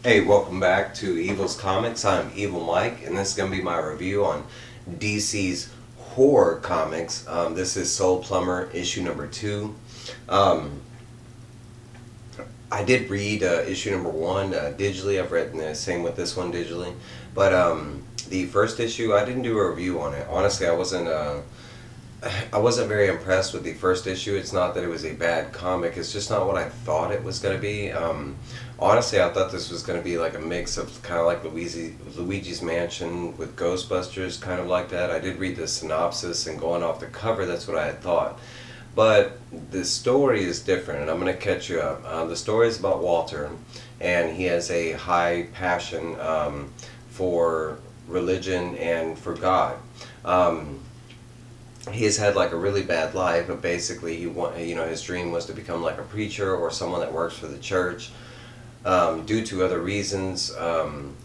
Hey, welcome back to Evil's Comics. I'm Evil Mike, and this is going to be my review on DC's horror comics. This is Soul Plumber issue number 2. Um, I did read issue number 1 digitally. I've read the same with this one digitally. But the first issue, I didn't do a review on it. Honestly, I wasn't very impressed with the first issue. It's not that it was a bad comic. It's just not what I thought it was going to be. Honestly, I thought this was going to be like a mix of kind of like Luigi's Mansion with Ghostbusters, kind of like that. I did read the synopsis, and going off the cover, that's what I had thought. But the story is different, and I'm going to catch you up. The story is about Walter, and he has a high passion for religion and for God. He has had like a really bad life, but basically his dream was to become like a preacher or someone that works for the church. Due to other reasons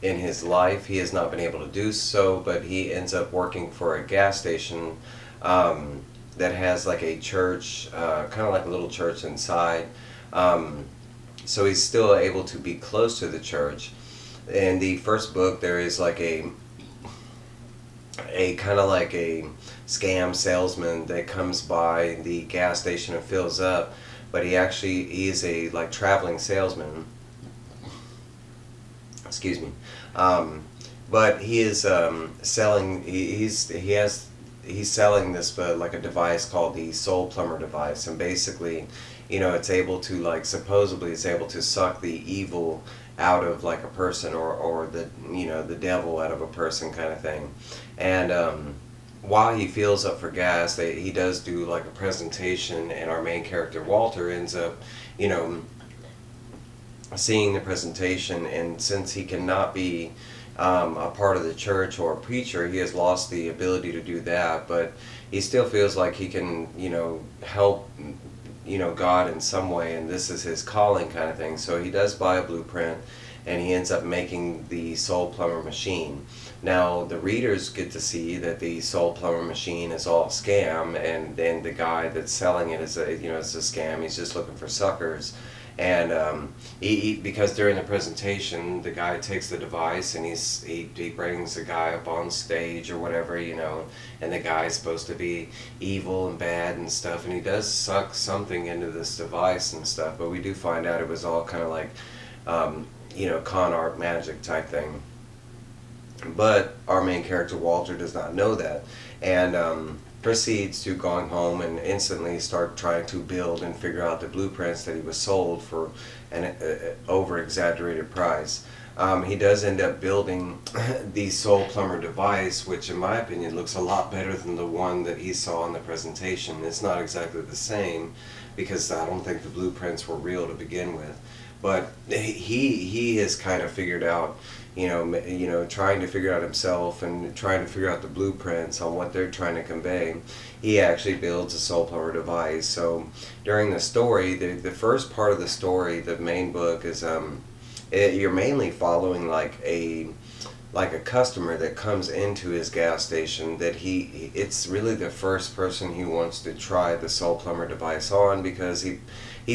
in his life, he has not been able to do so, but he ends up working for a gas station that has like a church, kind of like a little church inside. So he's still able to be close to the church. In the first book, there is like a kind of like a scam salesman that comes by the gas station and fills up, but he is a like traveling salesman. Excuse me. But he is selling. He's selling this like a device called the Soul Plumber device, and basically, it's able to like supposedly it's able to suck the evil out of like a person, or the devil out of a person, kind of thing. And while he fills up for gas, he does do like a presentation, and our main character Walter ends up seeing the presentation, and since he cannot be a part of the church or a preacher, he has lost the ability to do that, but he still feels like he can help God in some way, and this is his calling, kind of thing. So he does buy a blueprint, and he ends up making the Soul Plumber machine. Now the readers get to see that the Soul Plumber machine is all a scam, and then the guy that's selling it is it's a scam. He's just looking for suckers. And because during the presentation, the guy takes the device, and he brings the guy up on stage or whatever, and the guy's supposed to be evil and bad and stuff, and he does suck something into this device and stuff, but we do find out it was all kind of like, con art magic type thing. But our main character Walter does not know that, and proceeds to go home and instantly start trying to build and figure out the blueprints that he was sold for an over-exaggerated price. He does end up building the Soul Plumber device, which in my opinion looks a lot better than the one that he saw in the presentation. It's not exactly the same, because I don't think the blueprints were real to begin with. But he has kind of figured out, trying to figure out himself and trying to figure out the blueprints on what they're trying to convey. He actually builds a Soul Plumber device. So during the story, the first part of the story, the main book, is you're mainly following like a customer that comes into his gas station, that it's really the first person he wants to try the Soul Plumber device on, because he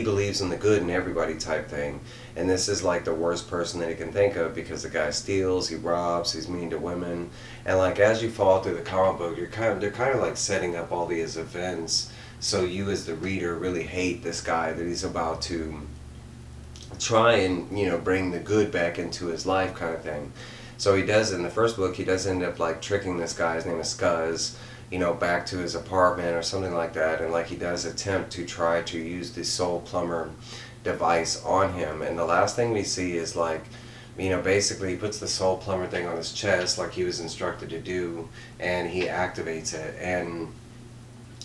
believes in the good in everybody type thing. And this is like the worst person that he can think of, because the guy steals, he robs, he's mean to women. And like as you follow through the comic book, they're kind of like setting up all these events, so you as the reader really hate this guy that he's about to try and bring the good back into his life, kind of thing. So he does, in the first book, he does end up like tricking this guy, his name is Scuzz, back to his apartment or something like that, and like he does attempt to try to use the Soul Plumber device on him. And the last thing we see is like, basically he puts the Soul Plumber thing on his chest like he was instructed to do, and he activates it. And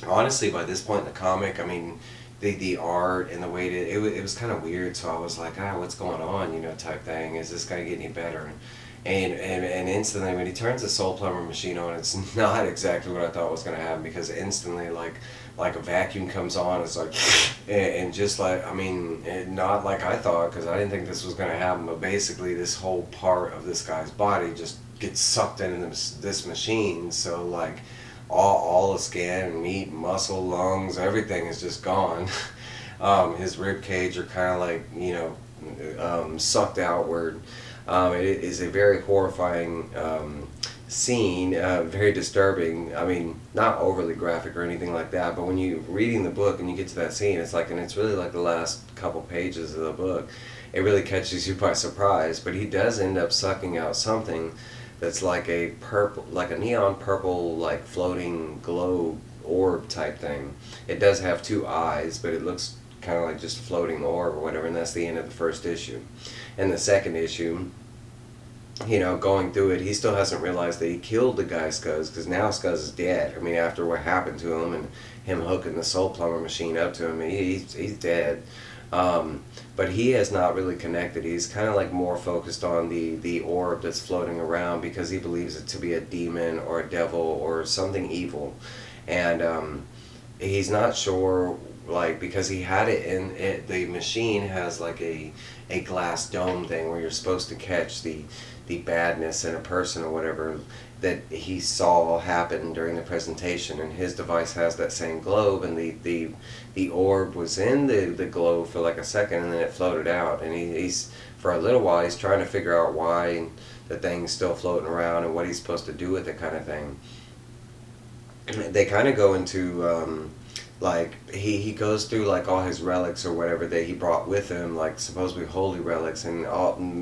honestly, by this point in the comic, I mean, the art and the way it was kind of weird, so I was like, what's going on, type thing. Is this guy getting any better? And instantly when he turns the Soul Plumber machine on, it's not exactly what I thought was going to happen, because instantly like a vacuum comes on, it's like, and just like, I mean, not like I thought, because I didn't think this was going to happen, but basically this whole part of this guy's body just gets sucked into this machine. So like all the skin, meat, muscle, lungs, everything is just gone. His rib cage are kind of like, sucked outward. It is a very horrifying scene, very disturbing. I mean, not overly graphic or anything like that, but when you're reading the book and you get to that scene, and it's really like the last couple pages of the book, it really catches you by surprise. But he does end up sucking out something that's like a purple, like a neon purple, like floating globe orb type thing. It does have two eyes, but it looks kind of like just a floating orb or whatever, and that's the end of the first issue. And the second issue, going through it, he still hasn't realized that he killed the guy Scuzz, because now Scuzz is dead. I mean, after what happened to him and him hooking the soul plumber machine up to him, he's dead. But he has not really connected. He's kind of like more focused on the orb that's floating around, because he believes it to be a demon or a devil or something evil. And he's not sure, like, because he had it in it, the machine has like a glass dome thing where you're supposed to catch the badness in a person or whatever that he saw happen during the presentation, and his device has that same globe, and the orb was in the globe for like a second, and then it floated out, and he's for a little while he's trying to figure out why the thing's still floating around and what he's supposed to do with it, kind of thing. They kind of go into like he goes through like all his relics or whatever that he brought with him, like supposedly holy relics, and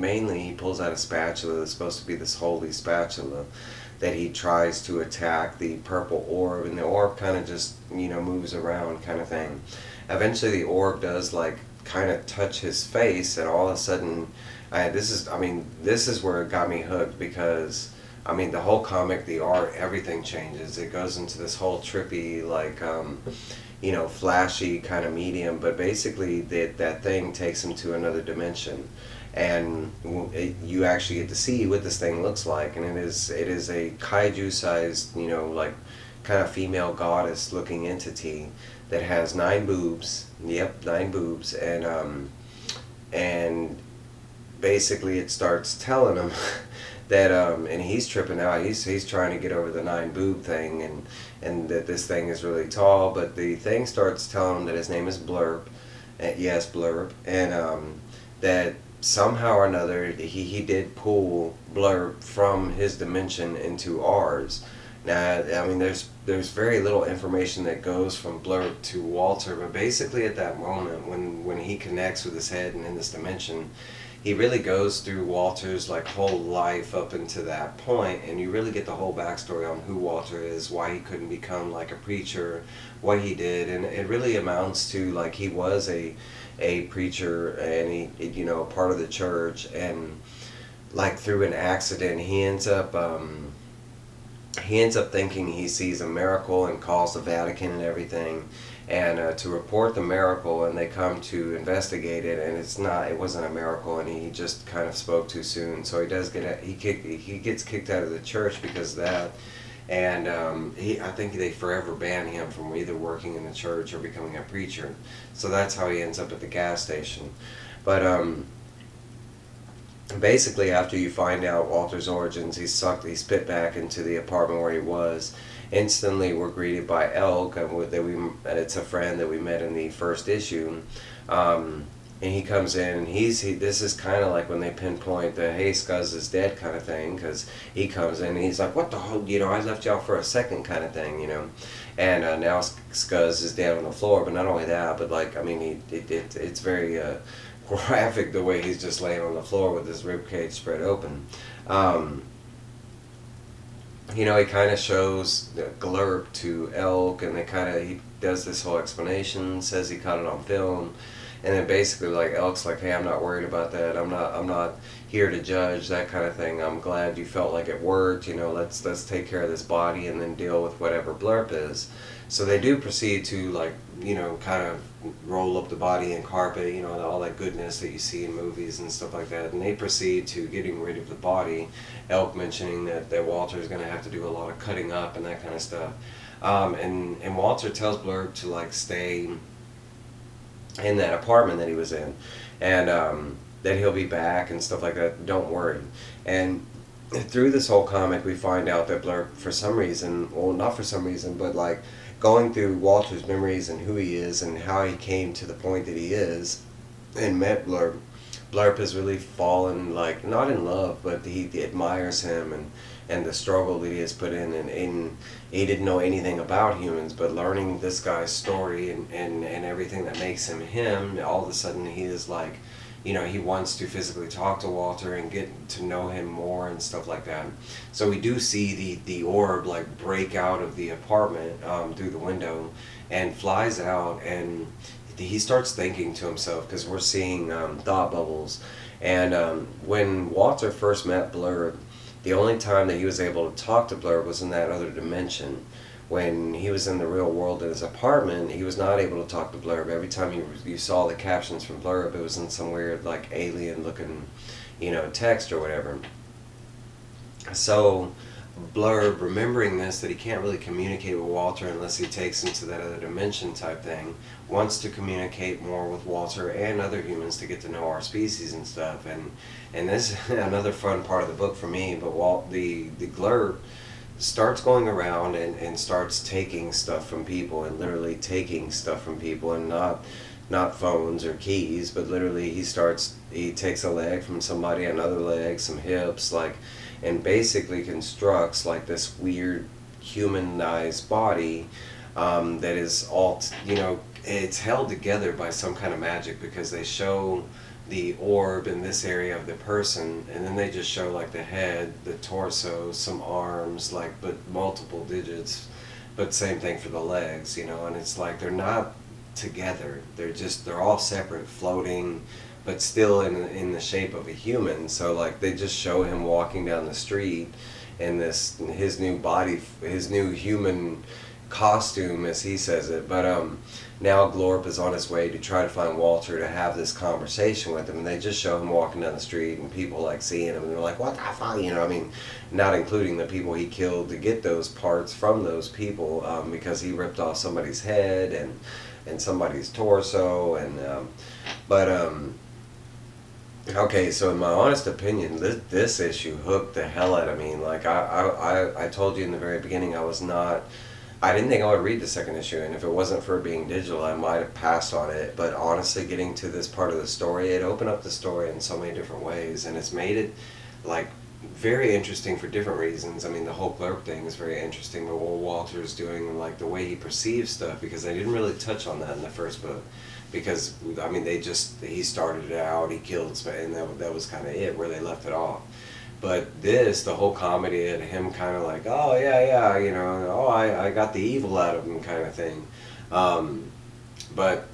mainly he pulls out a spatula that's supposed to be this holy spatula that he tries to attack the purple orb, and the orb kind of just moves around, kind of thing. Eventually the orb does like kind of touch his face, and all of a sudden this is where it got me hooked, because the whole comic, the art, everything changes. It goes into this whole trippy, like, flashy kind of medium, but basically that thing takes him to another dimension. And you actually get to see what this thing looks like, and it is a kaiju-sized, like, kind of female goddess-looking entity that has 9 boobs. Yep, 9 boobs, and basically it starts telling him that and he's tripping out. He's trying to get over the 9 boob thing, and that this thing is really tall, but the thing starts telling him that his name is Blurb, yes, Blurb, and that somehow or another he did pull Blurb from his dimension into ours. Now, there's very little information that goes from Blurb to Walter, but basically at that moment when he connects with his head and in this dimension, he really goes through Walter's like whole life up into that point, and you really get the whole backstory on who Walter is, why he couldn't become like a preacher, what he did, and it really amounts to like he was a preacher, and he part of the church, and like through an accident he ends up thinking he sees a miracle and calls the Vatican and everything, and to report the miracle, and they come to investigate it, and it wasn't a miracle, and he just kind of spoke too soon, so he gets kicked out of the church because of that. And I think they forever ban him from either working in the church or becoming a preacher. So that's how he ends up at the gas station. But basically, after you find out Walter's origins, he's spit back into the apartment where he was. Instantly, we're greeted by Elk, it's a friend that we met in the first issue. And he comes in, and this is kind of like when they pinpoint the hey, Scuzz is dead kind of thing, because he comes in and he's like, what the hell, I left y'all for a second kind of thing, and now Scuzz is dead on the floor. But not only that, but like, it's very graphic the way he's just laying on the floor with his ribcage spread open. He kind of shows the glurp to Elk, and he does this whole explanation, says he caught it on film. And then basically, like, Elk's like, hey, I'm not worried about that. I'm not here to judge, that kind of thing. I'm glad you felt like it worked. Let's take care of this body and then deal with whatever blurp is. So they do proceed to, like, kind of roll up the body in carpet, all that goodness that you see in movies and stuff like that. And they proceed to getting rid of the body. Elk mentioning that Walter's going to have to do a lot of cutting up and that kind of stuff. And Walter tells Blurb to, like, stay in that apartment that he was in, and that he'll be back and stuff like that. Don't worry. And through this whole comic, we find out that Blurb, for some reason, well, not for some reason, but like going through Walter's memories and who he is and how he came to the point that he is and met Blurb. Blurb has really fallen, like, not in love, but he admires him and the struggle that he has put in, and he didn't know anything about humans, but learning this guy's story and everything that makes him him, all of a sudden he is like, you know, he wants to physically talk to Walter and get to know him more and stuff like that. So we do see the orb like break out of the apartment through the window and flies out, and he starts thinking to himself, because we're seeing thought bubbles. And when Walter first met Blurb, the only time that he was able to talk to Blurb was in that other dimension. When he was in the real world in his apartment, he was not able to talk to Blurb. Every time you saw the captions from Blurb, it was in some weird, like, alien-looking, you know, text or whatever. So Blurb, remembering this, that he can't really communicate with Walter unless he takes him to that other dimension type thing, wants to communicate more with Walter and other humans to get to know our species and stuff. And this is another fun part of the book for me. But the Glurb starts going around and starts taking stuff from people, and literally taking stuff from people, and not phones or keys, but literally he takes a leg from somebody, another leg, some hips, like, and basically constructs like this weird humanized body that is all, you know, it's held together by some kind of magic, because they show the orb in this area of the person, and then they just show like the head, the torso, some arms, like, but multiple digits, but same thing for the legs, you know. And it's like they're not together, they're all separate, floating, but still in the shape of a human. So like they just show him walking down the street in his new body, his new human costume, as he says it. But now Glorp is on his way to try to find Walter to have this conversation with him, and they just show him walking down the street, and people like seeing him, and they're like, what the fuck, you know, I mean, not including the people he killed to get those parts from those people, because he ripped off somebody's head and somebody's torso, and okay, so in my honest opinion, this issue hooked the hell out of me. Like I told you in the very beginning, I didn't think I would read the second issue, and if it wasn't for it being digital, I might have passed on it. But honestly, getting to this part of the story, it opened up the story in so many different ways, and it's made it like very interesting for different reasons. I mean, the whole Blurb thing is very interesting, but what Walter's doing, and like the way he perceives stuff, because they didn't really touch on that in the first book. Because I mean, he started it out, he killed, and that was kind of it, where they left it off. But the whole comedy and him kind of like, oh yeah, you know, oh I got the evil out of him kind of thing. But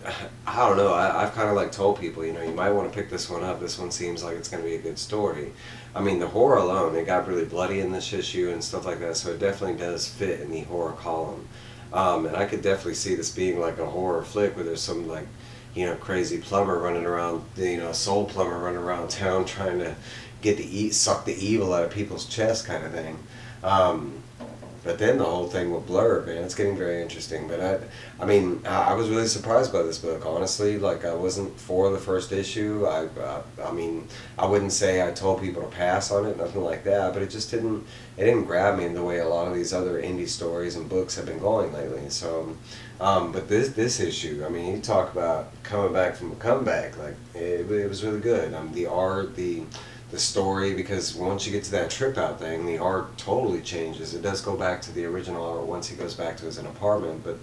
I don't know, I've kind of like told people, you know, you might want to pick this one up. This one seems like it's going to be a good story. I mean, the horror alone, it got really bloody in this issue and stuff like that, so it definitely does fit in the horror column. And I could definitely see this being like a horror flick where there's some like, you know, crazy plumber running around, you know, soul plumber running around town trying to suck the evil out of people's chest kind of thing. But then the whole thing with Blurb, man, it's getting very interesting. But I mean, I was really surprised by this book, honestly. Like, I wasn't for the first issue. I mean, I wouldn't say I told people to pass on it, nothing like that. But it just didn't grab me in the way a lot of these other indie stories and books have been going lately. So, but this issue, I mean, you talk about coming back from a comeback. Like, it was really good. The art, the story, because once you get to that trip out thing, the art totally changes. It does go back to the original art once he goes back to his apartment, but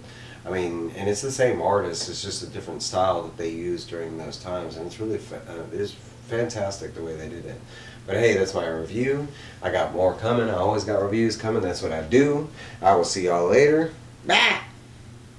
I mean, and it's the same artist, it's just a different style that they used during those times, and it's really it's fantastic the way they did it. But hey, that's my review. I got more coming. I always got reviews coming. That's what I do. I will see y'all later. Bye.